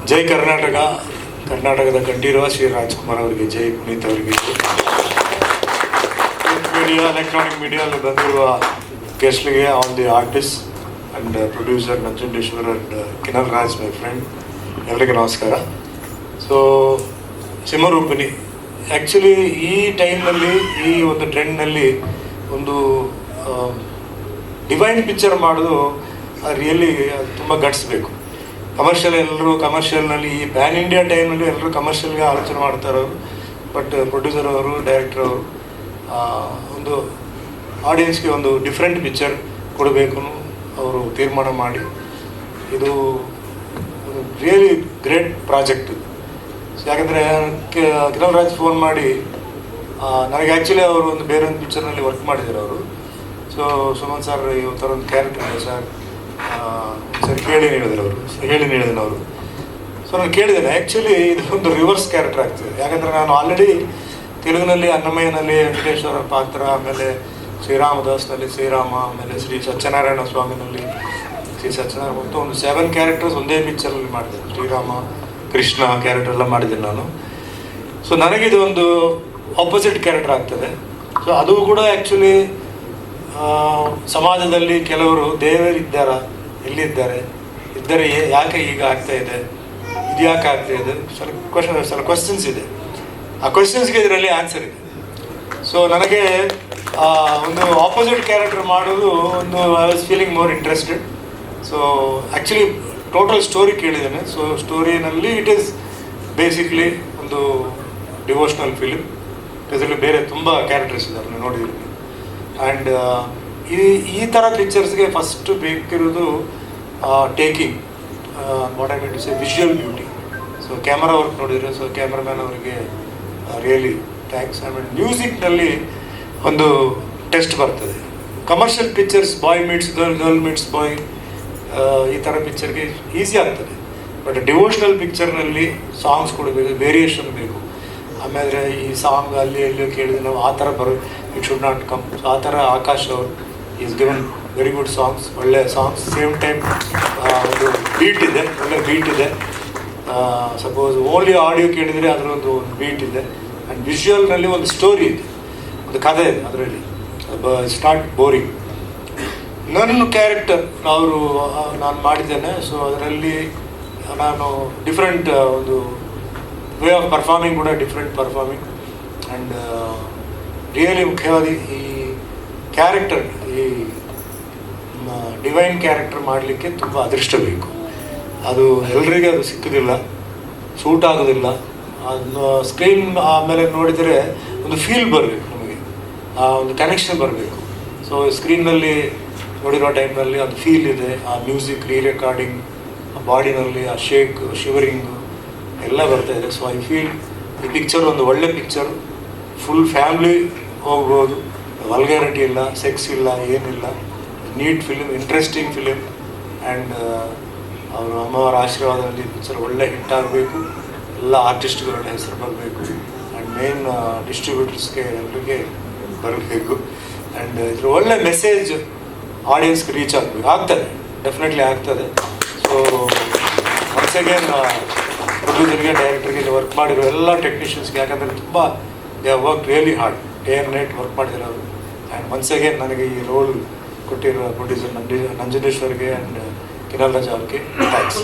ಜೈ ಕರ್ನಾಟಕ. ಕರ್ನಾಟಕದ ಕಂಠೀರವ ಶ್ರೀ ರಾಜ್ಕುಮಾರ್ ಅವರಿಗೆ ಜೈ, ಪುನೀತ್ ಅವರಿಗೆ ಜೈ. ಮೀಡಿಯಾ, ಎಲೆಕ್ಟ್ರಾನಿಕ್ ಮೀಡಿಯಲ್ಲಿ ಬಂದಿರುವ ಗೆಸ್ಟ್ಗೆ, all the artist and producer Nanjundeshwar and Kinal Raj, my friend, ಎಲ್ಲರಿಗೆ ನಮಸ್ಕಾರ. ಸೊ ಸಿಂಹರೂಪಿಣಿ ಆ್ಯಕ್ಚುಲಿ ಈ ಟೈಮ್ನಲ್ಲಿ, ಈ ಒಂದು ಟ್ರೆಂಡ್ನಲ್ಲಿ ಒಂದು ಡಿವೈನ್ ಪಿಕ್ಚರ್ ಮಾಡೋದು ರಿಯಲಿ ತುಂಬ ಗಟ್ಸ್ಬೇಕು. ಕಮರ್ಷಿಯಲ್, ಎಲ್ಲರೂ ಕಮರ್ಷಿಯಲ್ನಲ್ಲಿ, ಈ ಪ್ಯಾನ್ ಇಂಡಿಯಾ ಟೈಮ್ನಲ್ಲಿ ಎಲ್ಲರೂ ಕಮರ್ಷಿಯಲ್ಗೆ ಆಲೋಚನೆ ಮಾಡ್ತಾರವರು. ಬಟ್ ಪ್ರೊಡ್ಯೂಸರ್ ಅವರು, ಡೈರೆಕ್ಟರ್ ಅವರು ಒಂದು ಆಡಿಯನ್ಸ್ಗೆ ಒಂದು ಡಿಫ್ರೆಂಟ್ ಪಿಕ್ಚರ್ ಕೊಡಬೇಕು ಅವರು ತೀರ್ಮಾನ ಮಾಡಿ, ಇದು ರಿಯಲಿ ಗ್ರೇಟ್ ಪ್ರಾಜೆಕ್ಟ್. ಯಾಕಂದರೆ ಕಿರಣ್ ರಾಜ್ ಫೋನ್ ಮಾಡಿ ನನಗೆ ಆ್ಯಕ್ಚುಲಿ ಅವರು ಒಂದು ಬೇರೆ ಒಂದು ಪಿಕ್ಚರ್ನಲ್ಲಿ ವರ್ಕ್ ಮಾಡಿದ್ದಾರೆ ಅವರು. ಸೊ ಸುಮನ್ ಸರ್ ಈ ಥರ ಒಂದು ಕ್ಯಾರೆಕ್ಟರ್ ಇದೆ ಸರ್, ಕೇಳಿ ಹೇಳಿದ್ರು ಅವರು, ಹೇಳಿದ್ದೇನೆ ಅವರು. ಸೊ ನಾನು ಕೇಳಿದ್ದೇನೆ, ಆ್ಯಕ್ಚುಲಿ ಇದು ಒಂದು ರಿವರ್ಸ್ ಕ್ಯಾರೆಕ್ಟರ್ ಆಗ್ತದೆ. ಯಾಕಂದರೆ ನಾನು ಆಲ್ರೆಡಿ ತೆಲುಗಿನಲ್ಲಿ ಅನ್ನಮಯ್ಯನಲ್ಲಿ ವೆಂಕಟೇಶ್ವರ ಪಾತ್ರ, ಆಮೇಲೆ ಶ್ರೀರಾಮದಾಸ್ನಲ್ಲಿ ಶ್ರೀರಾಮ, ಆಮೇಲೆ ಶ್ರೀ ಸತ್ಯನಾರಾಯಣ ಸ್ವಾಮಿನಲ್ಲಿ ಶ್ರೀ ಸತ್ಯನಾರಾಯಣ, ಮತ್ತು ಒಂದು 7 ಕ್ಯಾರೆಕ್ಟರ್ಸ್ ಒಂದೇ ಪಿಕ್ಚರಲ್ಲಿ ಮಾಡಿದೆ. ಶ್ರೀರಾಮ, ಕೃಷ್ಣ ಕ್ಯಾರೆಕ್ಟರ್ ಎಲ್ಲ ಮಾಡಿದ್ದೇನೆ ನಾನು. ಸೊ ನನಗಿದು ಒಂದು ಆಪೋಸಿಟ್ ಕ್ಯಾರೆಕ್ಟರ್ ಆಗ್ತದೆ. ಸೊ ಅದು ಕೂಡ ಆ್ಯಕ್ಚುಲಿ ಸಮಾಜದಲ್ಲಿ ಕೆಲವರು ದೇವರಿದ್ದಾರಾ, ಎಲ್ಲಿದ್ದಾರೆ, ಇದ್ದರೆ ಯಾಕೆ ಈಗ ಆಗ್ತಾ ಇದೆ, ಇದು ಯಾಕೆ ಆಗ್ತಾ ಇದೆ, ಸ್ವಲ್ಪ ಕ್ವಶನ್ಸ್ ಇದೆ. ಆ ಕ್ವಶನ್ಸ್ಗೆ ಇದರಲ್ಲಿ ಆನ್ಸರ್ ಇದೆ. ಸೊ ನನಗೆ ಒಂದು ಆಪೋಸಿಟ್ ಕ್ಯಾರೆಕ್ಟರ್ ಮಾಡೋದು ಒಂದು I was feeling more interested. So actually total story ಕೇಳಿದ್ದೇನೆ. ಸೊ ಸ್ಟೋರಿನಲ್ಲಿ ಇಟ್ ಈಸ್ ಬೇಸಿಕ್ಲಿ ಒಂದು ಡಿವೋಷ್ನಲ್ ಫಿಲಿಮ್. ಇದರಲ್ಲಿ ಬೇರೆ ತುಂಬ ಕ್ಯಾರೆಕ್ಟರ್ಸ್ ಇದ್ದಾರೆ, ನೀವು ನೋಡಿದ್ದೀನಿ. ಆ್ಯಂಡ್ ಈ ಥರ ಪಿಕ್ಚರ್ಸ್ಗೆ ಫಸ್ಟ್ ಬೇಕಿರೋದು taking, what I mean to say visual beauty. So camera work ನೋಡಿದರೆ, ಸೊ ಕ್ಯಾಮ್ರಾಮ್ಯಾನ್ ಅವರಿಗೆ ರಿಯಲಿ ಥ್ಯಾಂಕ್ಸ್. ಆಮೇಲೆ ಮ್ಯೂಸಿಕ್ನಲ್ಲಿ ಒಂದು ಟೆಸ್ಟ್ ಬರ್ತದೆ. Commercial pictures boy meets girl, girl meets boy, ಈ ಥರ ಪಿಕ್ಚರ್ಗೆ ಈಸಿ ಆಗ್ತದೆ. ಬಟ್ ಡಿವೋಷ್ನಲ್ ಪಿಕ್ಚರ್ನಲ್ಲಿ ಸಾಂಗ್ಸ್ ಕೊಡಬೇಕು, ವೇರಿಯೇಷನ್ ಬೇಕು. ಆಮೇಲೆ ಈ ಸಾಂಗ್ ಅಲ್ಲಿ ಎಲ್ಲಿಯೋ ಕೇಳಿದ್ರೆ ನಾವು ಆ ಥರ it should not come. So ಆ ಥರ ಆಕಾಶ್ ಅವರು is given very good songs, ಒಳ್ಳೆ ಸಾಂಗ್ಸ್, ಸೇಮ್ ಟೈಮ್ ಒಂದು ಬೀಟ್ ಇದೆ, ಒಳ್ಳೆ ಬೀಟ್ ಇದೆ. ಸಪೋಸ್ ಓನ್ಲಿ ಆಡಿಯೋ ಕೇಳಿದರೆ ಅದರೊಂದು ಬೀಟ್ ಇದೆ. ಆ್ಯಂಡ್ ವಿಜುವಲ್ನಲ್ಲಿ ಒಂದು ಸ್ಟೋರಿ ಇದೆ, ಒಂದು ಕಥೆ ಇದೆ ಅದರಲ್ಲಿ. It's not boring. ನನ್ನ ಕ್ಯಾರೆಕ್ಟರ್ ನಾನು ಮಾಡಿದ್ದೇನೆ. ಸೊ ಅದರಲ್ಲಿ ನಾನು ಡಿಫ್ರೆಂಟ್ ಒಂದು ವೇ ಆಫ್ ಪರ್ಫಾರ್ಮಿಂಗ್ ಕೂಡ ಡಿಫ್ರೆಂಟ್ ಪರ್ಫಾರ್ಮಿಂಗ್. ಆ್ಯಂಡ್ ರಿಯಲಿ ಮುಖ್ಯವಾಗಿ ಈ ಕ್ಯಾರೆಕ್ಟರ್, ಈ ಡಿವೈನ್ ಕ್ಯಾರೆಕ್ಟರ್ ಮಾಡಲಿಕ್ಕೆ ತುಂಬ ಅದೃಷ್ಟ ಬೇಕು. ಅದು ಎಲ್ಲರಿಗೆ ಅದು ಸಿಕ್ಕುವುದಿಲ್ಲ, ಸೂಟ್ ಆಗೋದಿಲ್ಲ. ಅದನ್ನು ಸ್ಕ್ರೀನ್ ಆಮೇಲೆ ನೋಡಿದರೆ ಒಂದು ಫೀಲ್ ಬರಬೇಕು, ನಮಗೆ ಆ ಒಂದು ಕನೆಕ್ಷನ್ ಬರಬೇಕು. ಸೊ ಸ್ಕ್ರೀನ್ನಲ್ಲಿ ನೋಡಿರೋ ಟೈಮ್ನಲ್ಲಿ ಅದು ಫೀಲ್ ಇದೆ, ಆ ಮ್ಯೂಸಿಕ್, ರೀರೆಕಾರ್ಡಿಂಗ್, ಆ ಬಾಡಿನಲ್ಲಿ ಆ ಶೇಕ್, ಶಿವರಿಂಗು ಎಲ್ಲ ಬರ್ತಾ ಇದೆ. ಸೊ ಐ ಫೀಲ್ ಈ ಪಿಕ್ಚರ್ ಒಂದು ಒಳ್ಳೆ ಪಿಕ್ಚರ್, ಫುಲ್ ಫ್ಯಾಮ್ಲಿ ಹೋಗ್ಬೋದು, ವಲ್ಗ್ಯಾರಿಟಿ ಇಲ್ಲ, ಸೆಕ್ಸ್ ಇಲ್ಲ, ಏನಿಲ್ಲ, neat film, interesting film. And ಅವರು ಅಮ್ಮವರ ಆಶೀರ್ವಾದದಲ್ಲಿ ಪಿಕ್ಚರ್ ಒಳ್ಳೆ ಹಿಟ್ ಆಗಬೇಕು, ಎಲ್ಲ ಆರ್ಟಿಸ್ಟ್ಗಳ ಹೆಸರು ಬರಬೇಕು, ಆ್ಯಂಡ್ ಮೇನ್ ಡಿಸ್ಟ್ರಿಬ್ಯೂಟರ್ಸ್ಗೆ ಎಲ್ಲರಿಗೆ ಬರಬೇಕು. ಆ್ಯಂಡ್ ಇದ್ರ ಒಳ್ಳೆ ಮೆಸೇಜ್ ಆಡಿಯನ್ಸ್ಗೆ ರೀಚ್ ಆಗಬೇಕು. ಆಗ್ತದೆ, ಡೆಫಿನೆಟ್ಲಿ ಆಗ್ತದೆ. ಸೊ ಒನ್ಸ್ ಅಗೇನ್ ಪ್ರೊಡ್ಯೂಸರ್ಗೆ, ಡೈರೆಕ್ಟರ್ಗೆ, ವರ್ಕ್ ಮಾಡಿರೋ ಎಲ್ಲ ಟೆಕ್ನಿಷಿಯನ್ಸ್ಗೆ, ಯಾಕಂದರೆ ತುಂಬ they work really hard, day and night work ಮಾಡಿದ್ರು ಅವರು. ಆ್ಯಂಡ್ ಒನ್ಸ್ ಅಗೇನ್ ನನಗೆ ಈ ರೋಲ್ ಕೊಟ್ಟಿರೋ ಪ್ರೊಡ್ಯೂಸರ್ ನಂಜುಂಡೇಶ್ವರ್ಗೆ ಆ್ಯಂಡ್ ಕಿನಲ್ ರಾಜ್ ಅವ್ರಿಗೆ ಥ್ಯಾಂಕ್ಸ್.